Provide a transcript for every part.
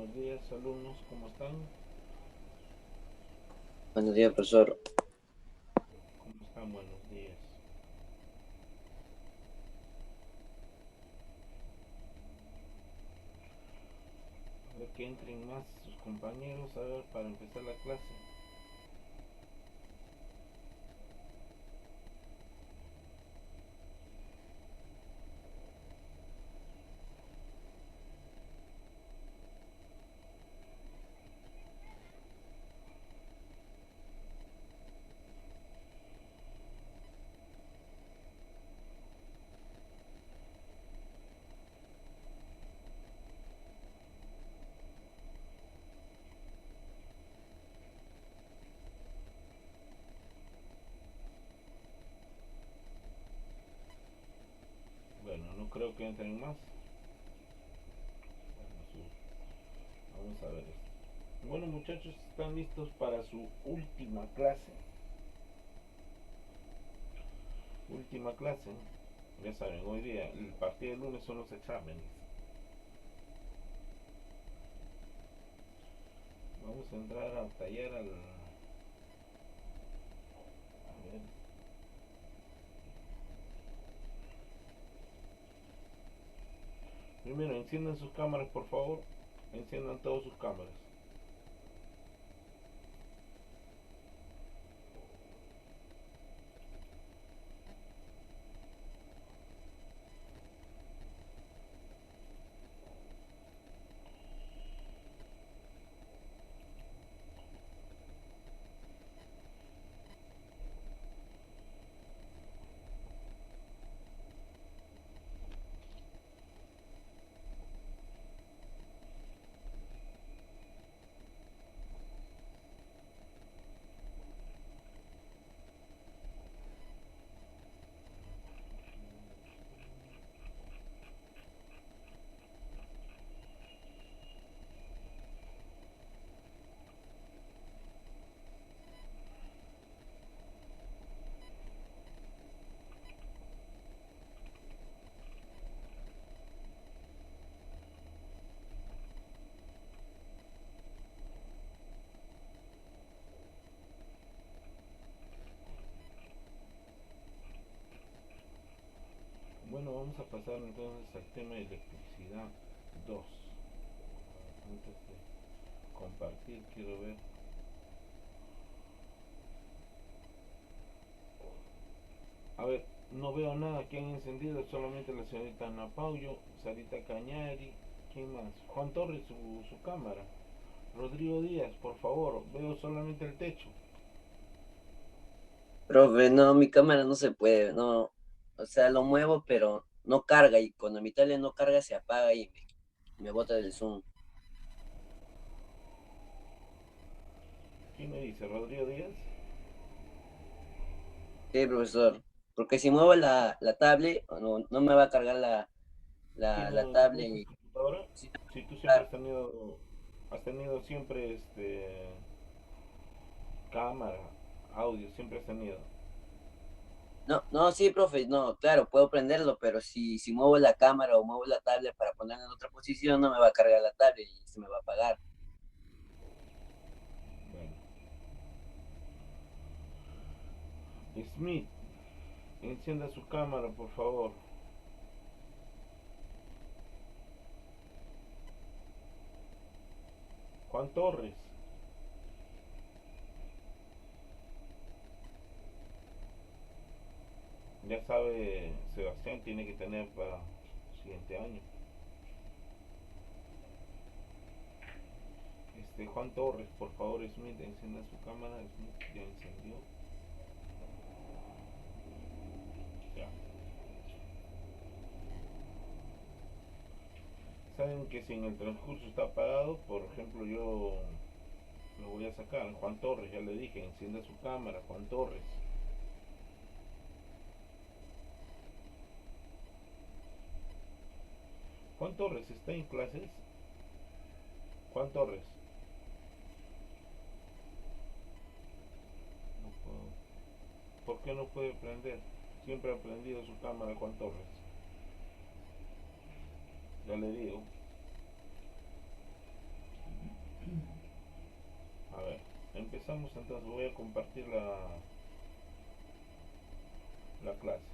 Buenos días, alumnos, ¿cómo están? Buenos días, profesor. ¿Cómo están? Buenos días. A ver que entren más sus compañeros, a ver, para empezar la clase. Bueno, no creo que entren más. Vamos a ver esto. Bueno, muchachos, ¿están listos para su última clase? Última clase. Ya saben, hoy día, el partido del lunes son los exámenes. Vamos a entrar a tallar al... A ver. Primero, enciendan sus cámaras, por favor. Enciendan todas sus cámaras. Bueno, vamos a pasar entonces al tema de electricidad 2. Antes de compartir, quiero ver. A ver, no veo nada que han encendido, solamente la señorita Ana Paullo, Sarita Cañari, ¿quién más? Juan Torres, su cámara. Rodrigo Díaz, por favor, veo solamente el techo. Profe, no, mi cámara no se puede, no. O sea, lo muevo, pero no carga y cuando mi tablet no carga se apaga y me bota del Zoom. ¿Quién me dice? ¿Rodrigo Díaz? Sí, profesor. Porque si muevo la tablet, no me va a cargar la tablet ¿Tienes tu y computadora? sí, Si tú siempre claro. has tenido siempre cámara, audio, siempre has tenido. No, no, sí, profe, no, claro, puedo prenderlo, pero si muevo la cámara o muevo la tablet para ponerla en otra posición, no me va a cargar la tablet y se me va a apagar. Bueno. Smith, encienda su cámara, por favor. Juan Torres, ya sabe, Sebastián tiene que tener para el siguiente año. Juan Torres, por favor, Smith, encienda su cámara. Smith ya encendió. Ya. Saben que si en el transcurso está apagado, por ejemplo, yo lo voy a sacar. Juan Torres, ya le dije, encienda su cámara, Juan Torres. Juan Torres, ¿está en clases? Juan Torres. No puedo. ¿Por qué no puede prender? Siempre ha prendido su cámara, Juan Torres. Ya le digo. empezamos entonces. Voy a compartir la clase.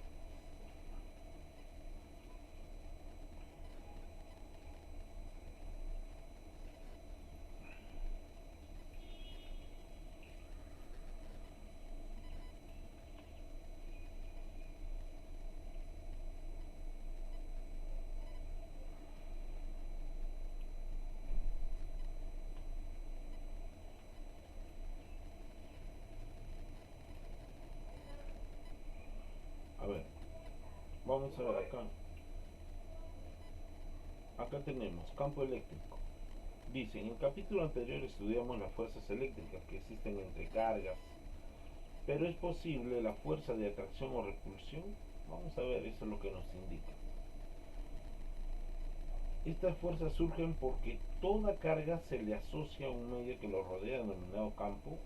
A ver, vamos a ver acá. Acá tenemos campo eléctrico. Dice, en el capítulo anterior estudiamos las fuerzas eléctricas que existen entre cargas, pero es posible la fuerza de atracción o repulsión. Vamos a ver, eso es lo que nos indica. Estas fuerzas surgen porque toda carga se le asocia a un medio que lo rodea, denominado campo,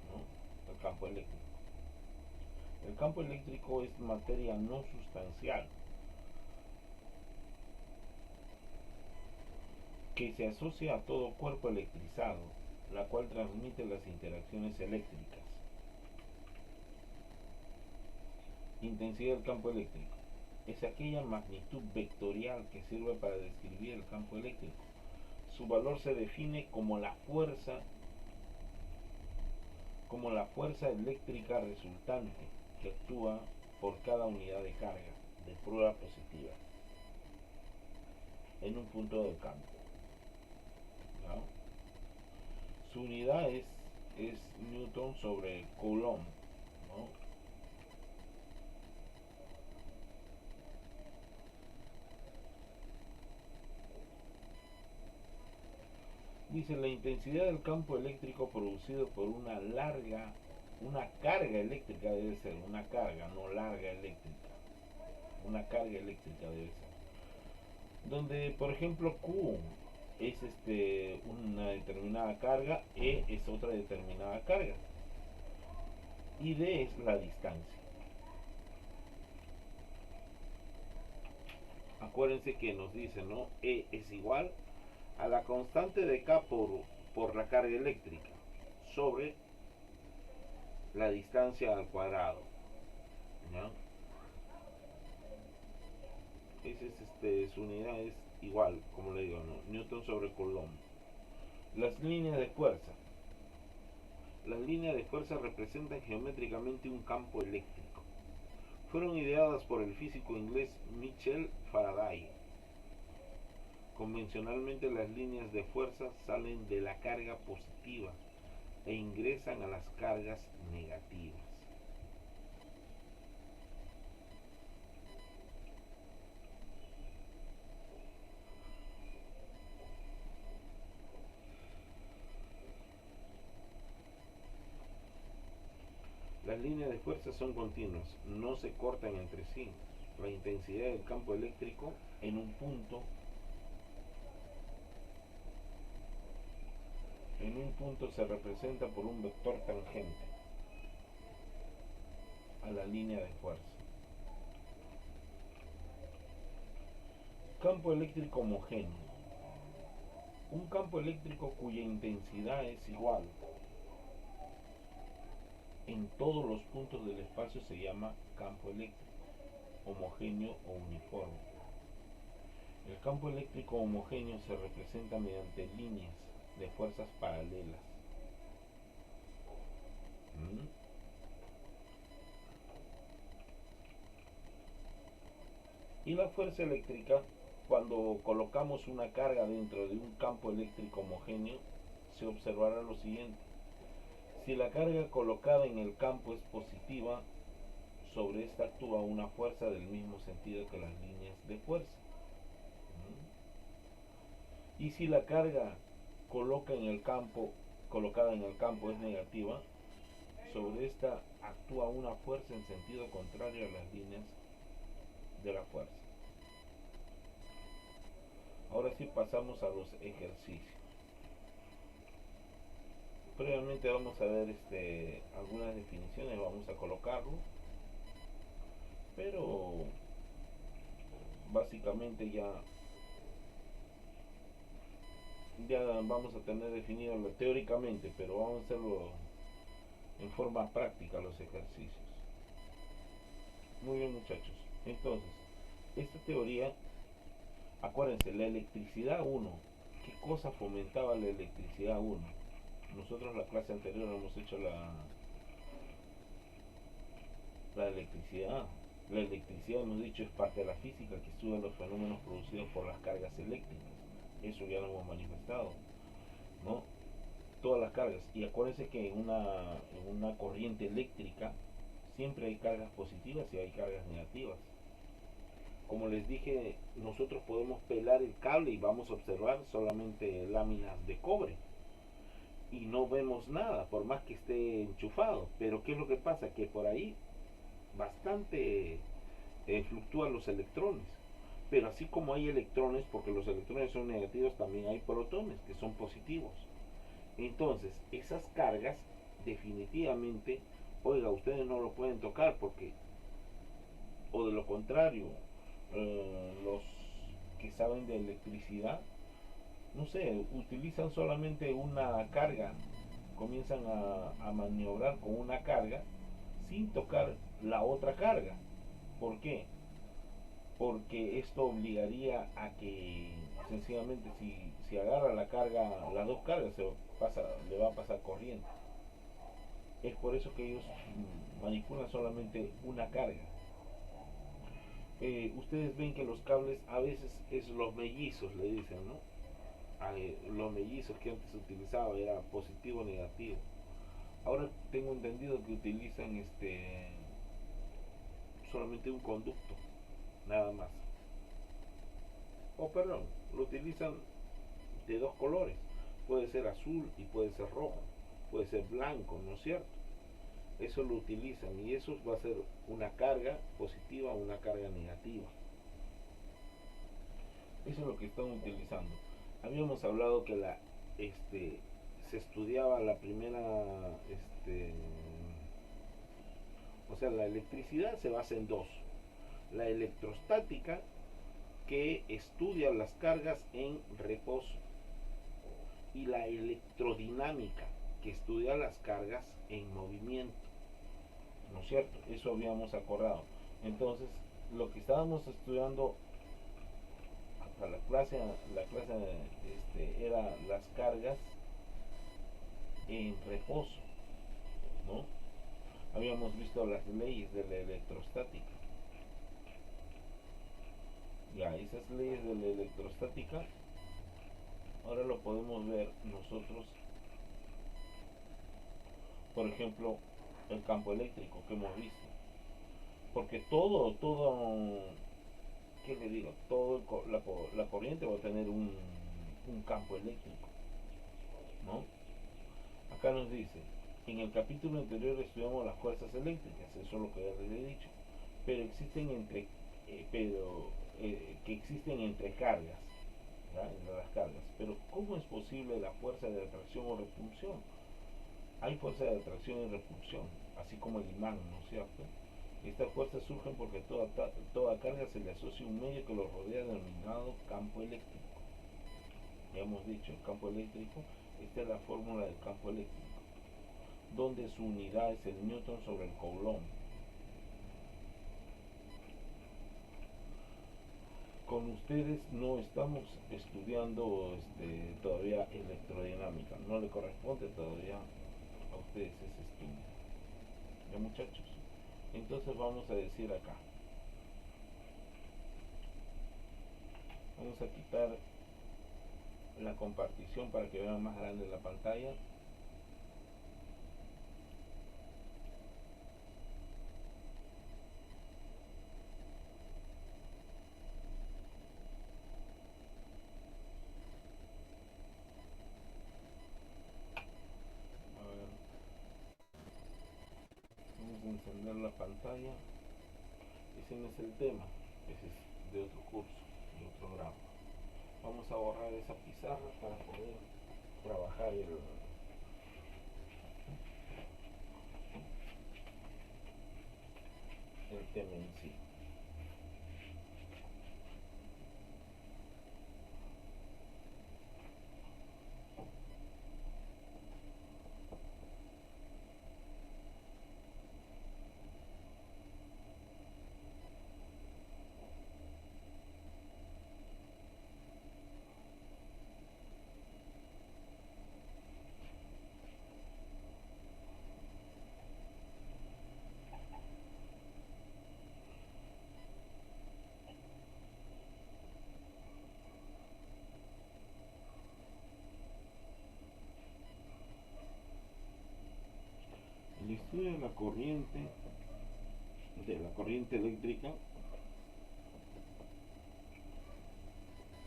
¿no? El campo eléctrico. El campo eléctrico es materia no sustancial que se asocia a todo cuerpo electrizado, la cual transmite las interacciones eléctricas. Intensidad del campo eléctrico es aquella magnitud vectorial que sirve para describir el campo eléctrico. Su valor se define como la fuerza eléctrica resultante que actúa por cada unidad de carga de prueba positiva en un punto del campo, ¿no? Su unidad es Newton sobre Coulomb, ¿no? Dice, la intensidad del campo eléctrico producido por una carga eléctrica debe ser, una carga, no larga eléctrica, una carga eléctrica debe ser. Donde, por ejemplo, Q es una determinada carga, E es otra determinada carga, y D es la distancia. Acuérdense que nos dice, ¿no? E es igual a la constante de K por la carga eléctrica sobre la distancia al cuadrado, ¿no? Su unidad es igual, como le digo, ¿no? Newton sobre Coulomb. Las líneas de fuerza. Las líneas de fuerza representan geométricamente un campo eléctrico. Fueron ideadas por el físico inglés Michael Faraday. Convencionalmente las líneas de fuerza salen de la carga positiva e ingresan a las cargas negativas. Las líneas de fuerza son continuas, no se cortan entre sí. La intensidad del campo eléctrico en un punto se representa por un vector tangente a la línea de fuerza. Campo eléctrico homogéneo. Un campo eléctrico cuya intensidad es igual en todos los puntos del espacio se llama campo eléctrico homogéneo o uniforme. El campo eléctrico homogéneo se representa mediante líneas de fuerzas paralelas. Y la fuerza eléctrica, cuando colocamos una carga dentro de un campo eléctrico homogéneo, se observará lo siguiente. Si la carga colocada en el campo es positiva, sobre esta actúa una fuerza del mismo sentido que las líneas de fuerza. Y si la carga colocada en el campo es negativa, sobre esta actúa una fuerza en sentido contrario a las líneas de la fuerza. Ahora sí pasamos a los ejercicios. Previamente vamos a ver algunas definiciones, vamos a colocarlo, pero básicamente ya vamos a tener definido teóricamente, pero vamos a hacerlo en forma práctica los ejercicios. Muy bien, muchachos. Entonces, esta teoría, acuérdense, la electricidad uno. ¿Qué cosa fomentaba la electricidad uno? Nosotros la clase anterior hemos hecho la electricidad. La electricidad, hemos dicho, es parte de la física que estudia los fenómenos producidos por las cargas eléctricas. Eso ya lo hemos manifestado, ¿no? Todas las cargas. Y acuérdense que en una corriente eléctrica siempre hay cargas positivas y hay cargas negativas. Como les dije, nosotros podemos pelar el cable y vamos a observar solamente láminas de cobre y no vemos nada por más que esté enchufado. Pero ¿qué es lo que pasa? Que por ahí bastante fluctúan los electrones. Pero así como hay electrones, porque los electrones son negativos, también hay protones que son positivos. Entonces, esas cargas definitivamente, oiga, ustedes no lo pueden tocar porque, o de lo contrario, los que saben de electricidad, no sé, utilizan solamente una carga, comienzan a maniobrar con una carga sin tocar la otra carga. ¿Por qué? Porque esto obligaría a que sencillamente si agarra la carga, las dos cargas le va a pasar corriente. Es por eso que ellos manipulan solamente una carga. Ustedes ven que los cables a veces es los mellizos, le dicen, ¿no? Los mellizos que antes se utilizaba era positivo o negativo. Ahora tengo entendido que utilizan solamente un conducto, nada más. O perdón, lo utilizan de dos colores. Puede ser azul y puede ser rojo, puede ser blanco, ¿no es cierto? Eso lo utilizan y eso va a ser una carga positiva o una carga negativa. Eso es lo que están utilizando. Habíamos hablado que se estudiaba la primera, o sea, la electricidad se basa en dos. La electrostática, que estudia las cargas en reposo, y la electrodinámica, que estudia las cargas en movimiento. ¿No es cierto? Eso habíamos acordado. Entonces, lo que estábamos estudiando hasta la clase era las cargas en reposo, ¿no? Habíamos visto las leyes de la electrostática. Ya, esas leyes de la electrostática, ahora lo podemos ver nosotros, por ejemplo, el campo eléctrico que hemos visto. Porque ¿qué le digo? La corriente va a tener un campo eléctrico, ¿no? Acá nos dice, en el capítulo anterior estudiamos las fuerzas eléctricas, eso es lo que ya les he dicho, pero existen que existen entre cargas, ¿verdad? Entre las cargas. Pero ¿cómo es posible la fuerza de atracción o repulsión? Hay fuerza de atracción y repulsión, así como el imán, ¿no es cierto? Estas fuerzas surgen porque toda carga se le asocia a un medio que lo rodea denominado campo eléctrico. Ya hemos dicho, el campo eléctrico, esta es la fórmula del campo eléctrico, donde su unidad es el newton sobre el coulomb. Con ustedes no estamos estudiando todavía electrodinámica, no le corresponde todavía a ustedes ese estudio. ¿Ya, muchachos? Entonces vamos a decir acá, vamos a quitar la compartición para que vean más grande la pantalla. A ver, vamos a encender la pantalla. Ese no es el tema, ese es de otro curso, de otro grado. Vamos a borrar esa pizarra para poder trabajar el tema en sí. Sí, de la corriente eléctrica,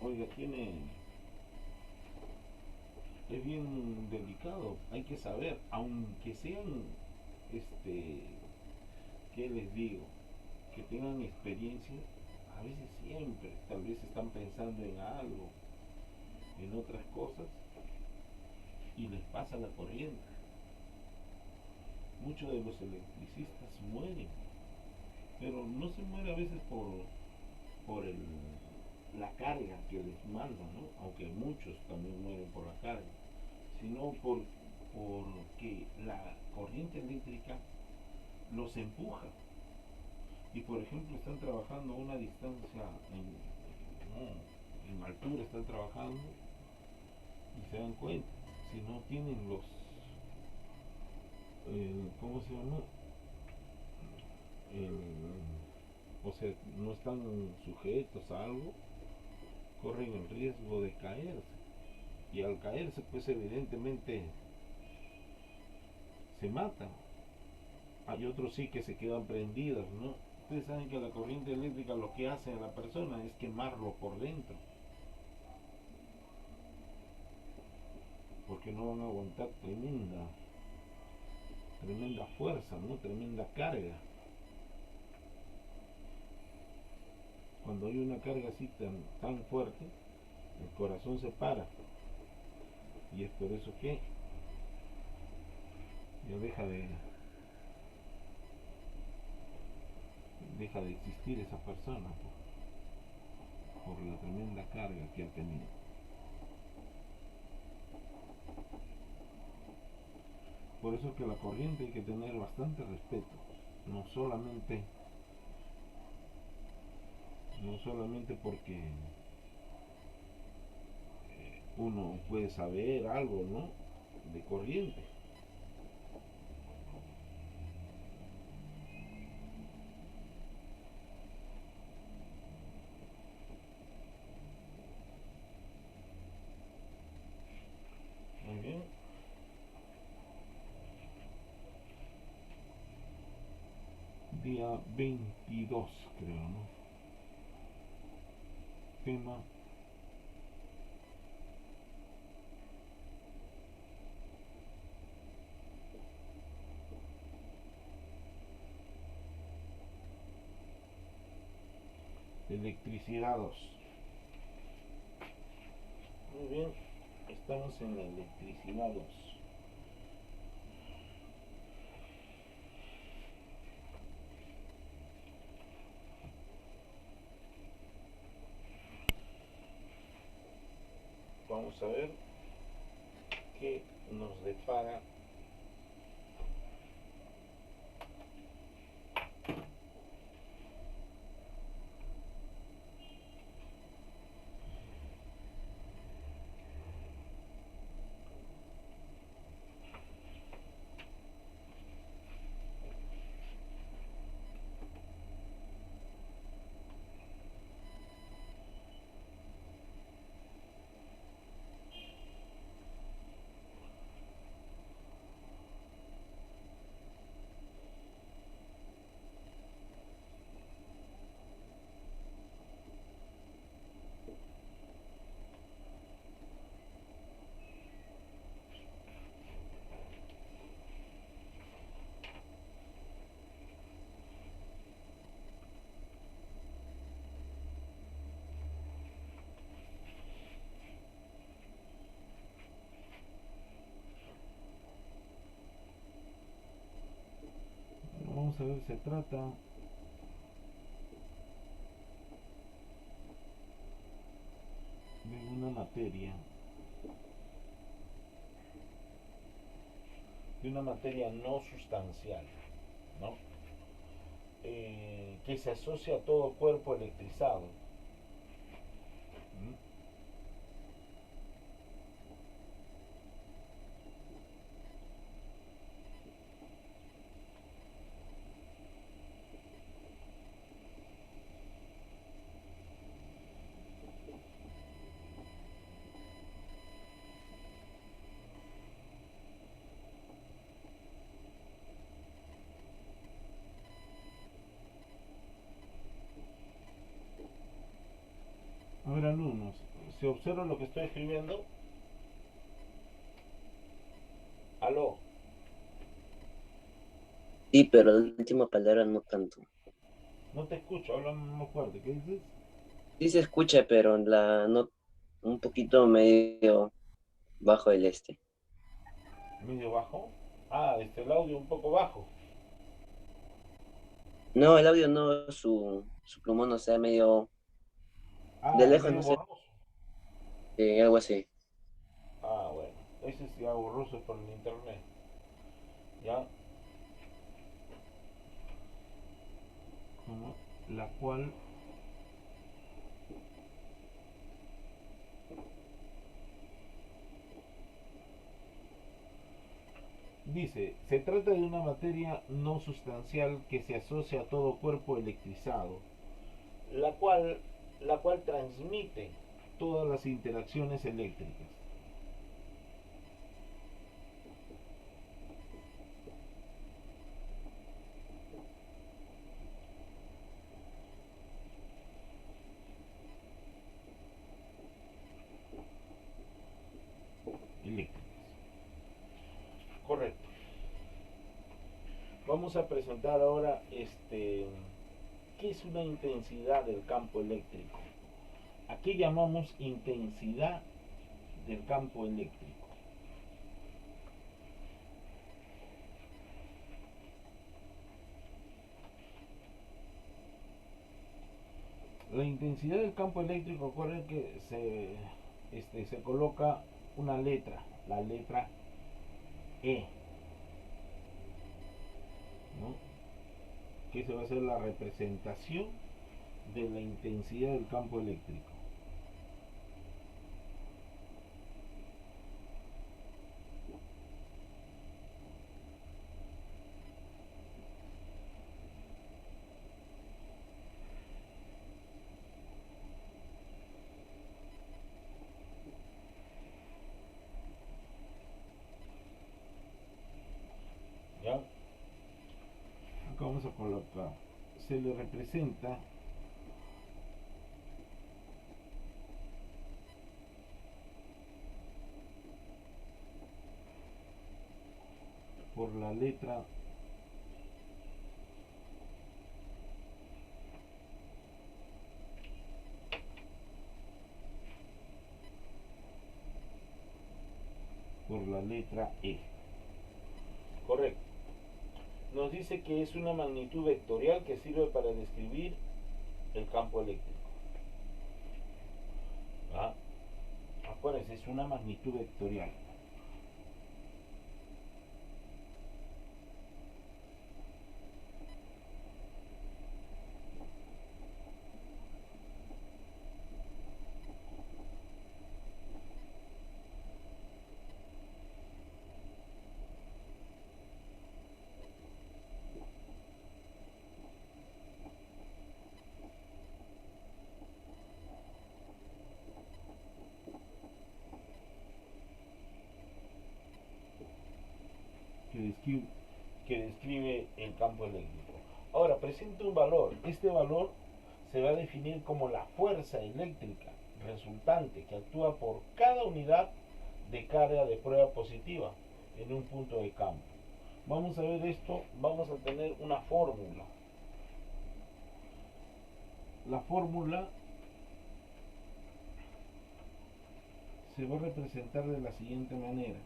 oiga, es bien delicado, hay que saber, aunque sean, este, ¿qué les digo? Que tengan experiencia, a veces siempre, tal vez están pensando en algo, en otras cosas, y les pasa la corriente. Muchos de los electricistas mueren, pero no se muere a veces por la carga que les manda, ¿no? Aunque muchos también mueren por la carga, sino porque la corriente eléctrica los empuja. Y por ejemplo están trabajando a una distancia en altura, están trabajando y se dan cuenta, si no tienen ¿cómo se llama? O sea, no están sujetos a algo, corren el riesgo de caerse. Y al caerse, pues evidentemente se matan. Hay otros sí que se quedan prendidos, ¿no? Ustedes saben que la corriente eléctrica lo que hace a la persona es quemarlo por dentro, porque no van a aguantar tremenda fuerza, ¿no? Tremenda carga. Cuando hay una carga así tan fuerte, el corazón se para. Y es por eso que ya deja de existir esa persona por la tremenda carga que ha tenido. Por eso que la corriente hay que tener bastante respeto, no solamente porque uno puede saber algo, ¿no? De corriente. Muy bien. Día 22, creo, ¿no? Tema electricidad 2. Muy bien, estamos en la electricidad 2. Vamos a ver qué nos depara vamos a ver, se trata de una materia no sustancial, ¿no? Que se asocia a todo cuerpo electrizado. ¿Mm? A ver, alumnos, si observan lo que estoy escribiendo, aló, Sí, pero la última palabra no tanto. no te escucho, habla más fuerte, ¿qué dices? Sí se escucha, pero la no un poquito medio bajo el este. Medio bajo. Ah, el audio un poco bajo. No, el audio no, su plumón, o sea, medio de Ah, lejos, medio no sé, borroso. algo así. Ah, bueno, ese sí borroso por el internet. Ya, como la cual dice, se trata de una materia no sustancial que se asocia a todo cuerpo electrizado, la cual, la cual transmite todas las interacciones eléctricas. Eléctricas. Correcto. Vamos a presentar ahora qué es una intensidad del campo eléctrico. ¿A qué llamamos intensidad del campo eléctrico? La intensidad del campo eléctrico, recuerden que se coloca una letra, la letra E, ¿no? Que se va a hacer la representación de la intensidad del campo eléctrico. ¿Ya? Acá vamos a colocar, se le representa por la letra E. Correcto. Nos dice que es una magnitud vectorial que sirve para describir el campo eléctrico. ¿Ah? Acuérdense, es una magnitud vectorial. Que describe, que describe el campo eléctrico. Ahora, presenta un valor. Este valor se va a definir como la fuerza eléctrica resultante que actúa por cada unidad de carga de prueba positiva en un punto de campo. Vamos a ver esto, vamos a tener una fórmula. La fórmula se va a representar de la siguiente manera.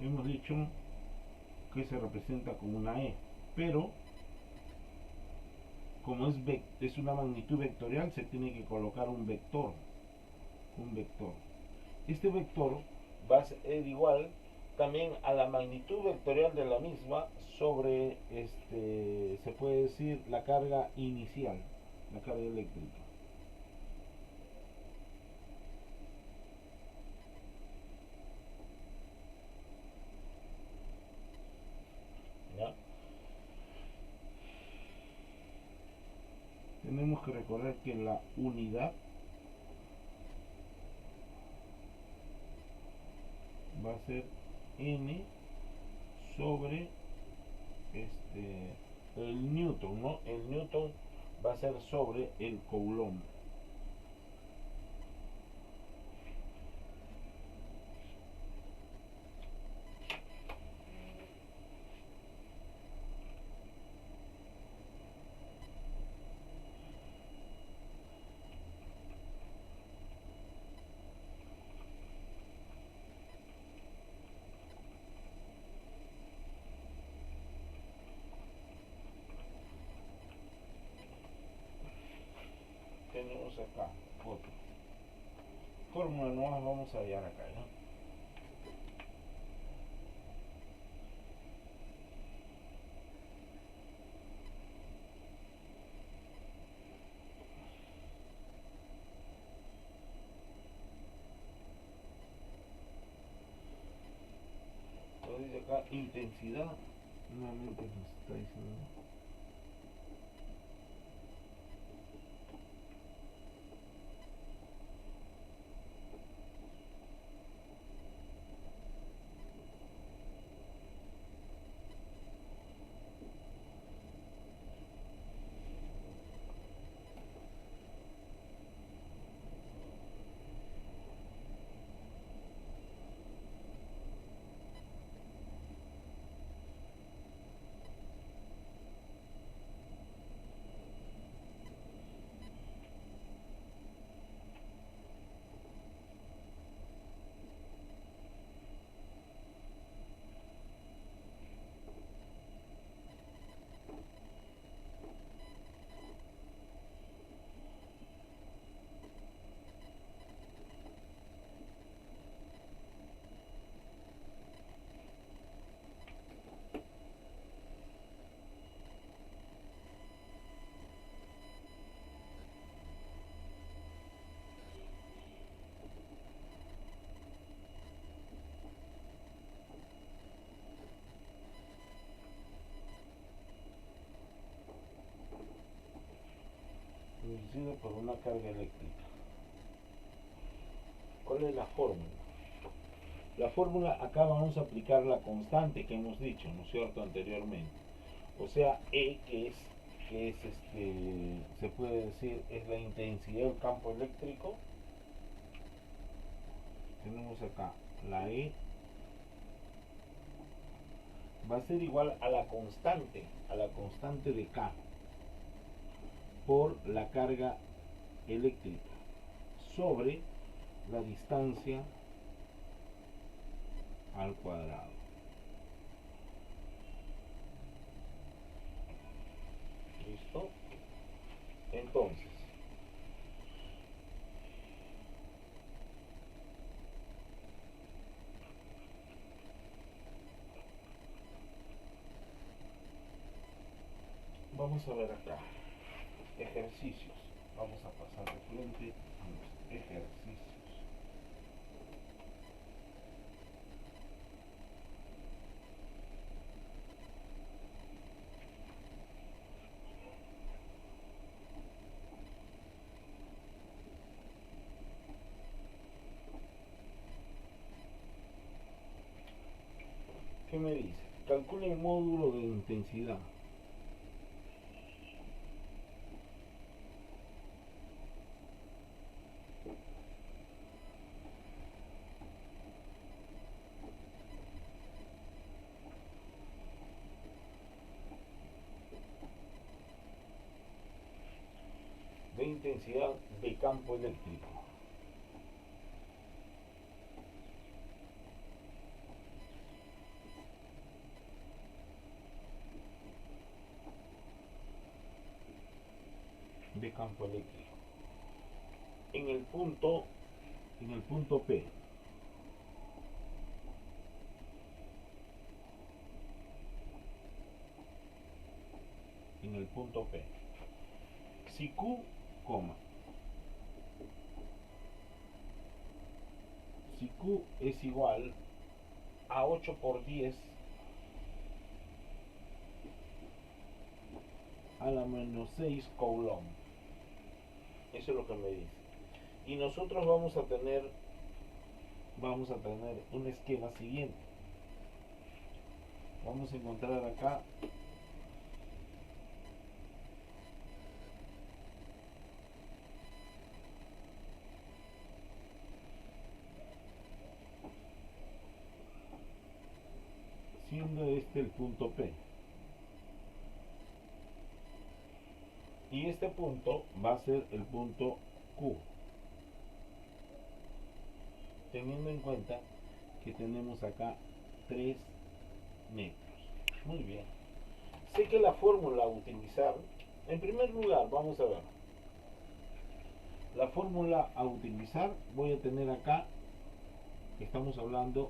Hemos dicho que se representa como una E, pero como es una magnitud vectorial, se tiene que colocar un vector. Un vector. Este vector va a ser igual también a la magnitud vectorial de la misma sobre, se puede decir, la carga inicial, la carga eléctrica. ¿Ya? Tenemos que recordar que la unidad va a ser N sobre el newton, ¿no? El newton va a ser sobre el coulomb. Tenemos acá otro. Fórmula nueva vamos a hallar acá, ¿no? Entonces dice acá intensidad, nuevamente nos está diciendo producido por una carga eléctrica. ¿Cuál es la fórmula? La fórmula acá vamos a aplicar la constante que hemos dicho, ¿no es cierto?, anteriormente. O sea, E, que es se puede decir, es la intensidad del campo eléctrico. Tenemos acá la E va a ser igual a la constante de K por la carga eléctrica sobre la distancia al cuadrado. ¿Listo? Entonces, vamos a ver acá ejercicios. Vamos a pasar de frente a los ejercicios. ¿Qué me dice? Calcula el módulo de intensidad. De intensidad de campo eléctrico. De campo eléctrico. En el punto P. En el punto P. Si Q, si Q es igual a 8 por 10 a la menos 6 coulomb. Eso es lo que me dice. Y nosotros vamos a tener un esquema siguiente. Vamos a encontrar acá siendo este el punto P. Y este punto va a ser el punto Q. Teniendo en cuenta que tenemos acá 3 metros. Muy bien. Sé que la fórmula a utilizar, en primer lugar, vamos a ver. La fórmula a utilizar, voy a tener acá, estamos hablando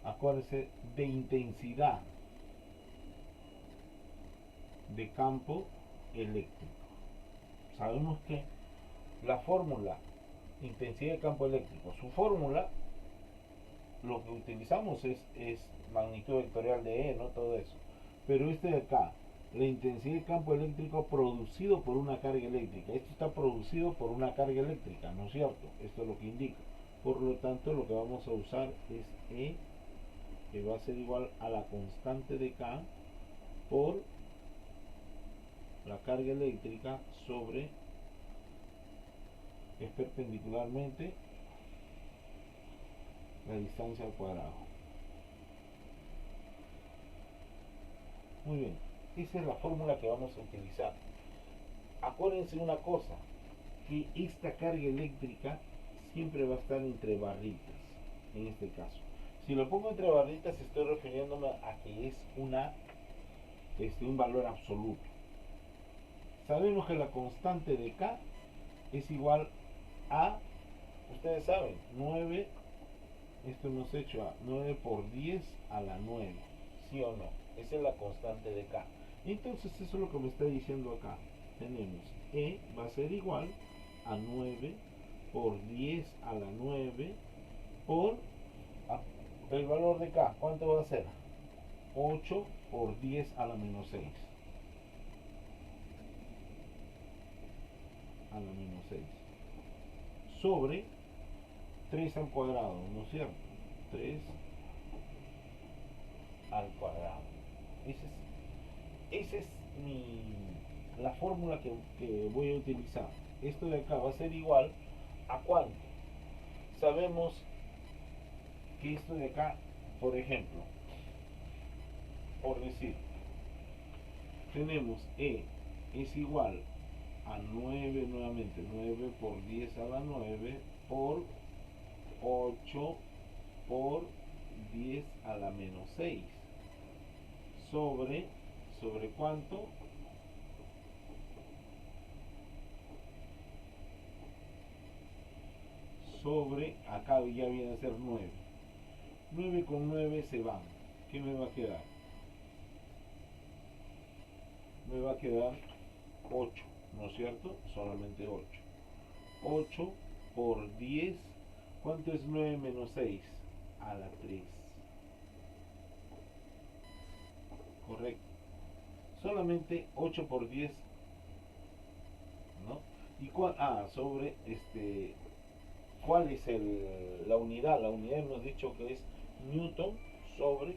acuérdense, de intensidad de campo eléctrico. Sabemos que la fórmula intensidad de campo eléctrico, su fórmula, lo que utilizamos es magnitud vectorial de E, no todo eso. Pero este de acá, la intensidad de campo eléctrico producido por una carga eléctrica. Esto está producido por una carga eléctrica, ¿no es cierto? Esto es lo que indica. Por lo tanto, lo que vamos a usar es E, que va a ser igual a la constante de K por la carga eléctrica sobre, es perpendicularmente la distancia al cuadrado. Muy bien, esa es la fórmula que vamos a utilizar. Acuérdense una cosa, que esta carga eléctrica siempre va a estar entre barritas, en este caso. Si lo pongo entre barritas, estoy refiriéndome a que es un valor absoluto. Sabemos que la constante de K es igual a, ustedes saben, 9, esto hemos hecho a 9 por 10 a la 9, ¿sí o no? Esa es la constante de K. Entonces eso es lo que me está diciendo acá. Tenemos E va a ser igual a 9 por 10 a la 9 por el valor de K. ¿Cuánto va a ser? 8 por 10 a la menos 6. A la menos 6. Sobre 3 al cuadrado, ¿no es cierto? 3 al cuadrado. Esa es la fórmula que voy a utilizar. Esto de acá va a ser igual a ¿cuánto? Sabemos que esto de acá, por ejemplo, por decir, tenemos E es igual a 9 nuevamente, 9 por 10 a la 9 por 8 por 10 a la menos 6 sobre ¿cuánto? Sobre, acá ya viene a ser 9. 9 con 9 se van. ¿Qué me va a quedar? Me va a quedar 8, ¿no es cierto? Solamente 8. 8 por 10, ¿cuánto es 9 menos 6? A la 3. Correcto. Solamente 8 por 10, ¿no? Y sobre ¿cuál es la unidad? La unidad hemos dicho que es Newton sobre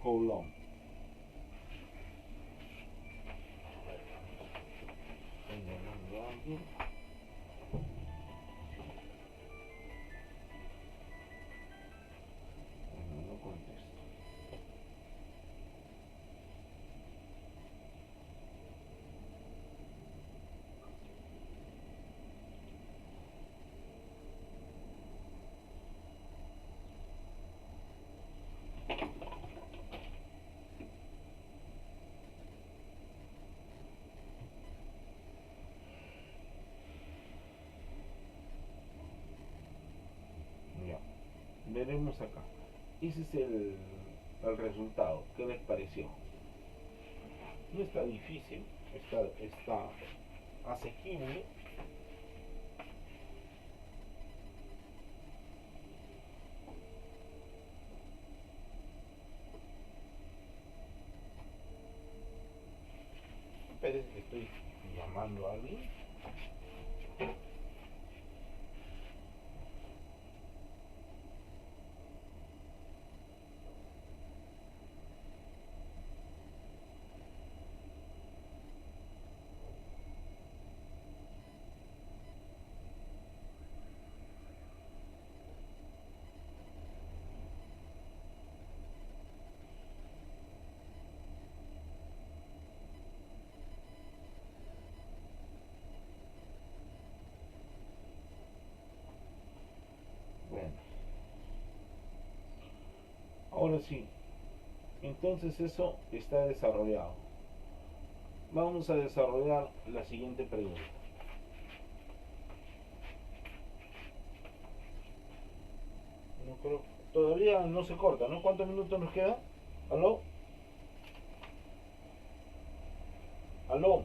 Coulomb. No contesto. Ya. Veremos acá. Ese es el resultado. ¿Qué les pareció? No está difícil, está asequible. llamando a alguien? Bueno, ahora sí, entonces eso está desarrollado. Vamos a desarrollar la siguiente pregunta. No creo, todavía no se corta, ¿no? ¿Cuántos minutos nos queda? ¿Aló? ¿Aló?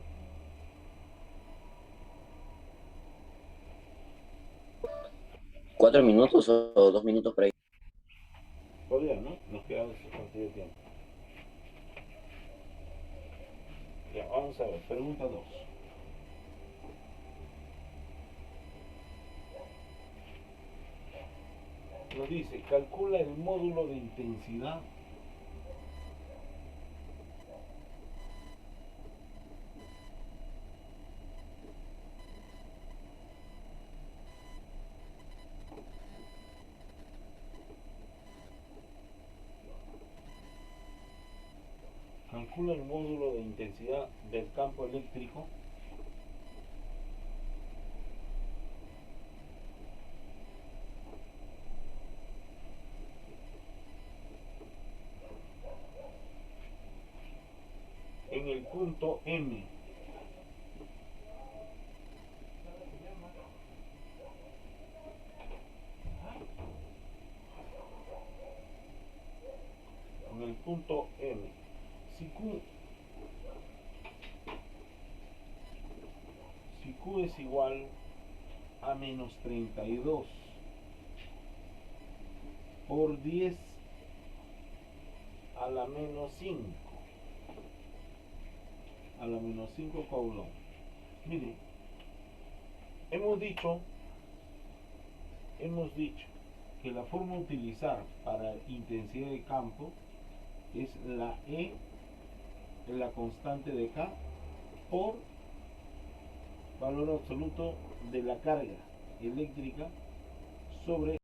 4 minutos o 2 minutos por ahí. Todavía, ¿no? Nos queda bastante de tiempo. Ya, vamos a ver, pregunta 2. Nos dice, calcula el módulo de intensidad calcula el módulo de intensidad del campo eléctrico en el punto M. En el punto M. Si Q es igual a menos 32 por 10 a la menos 5 coulomb. Mire, hemos dicho que la forma a utilizar para intensidad de campo es la E, la constante de K, por valor absoluto de la carga eléctrica sobre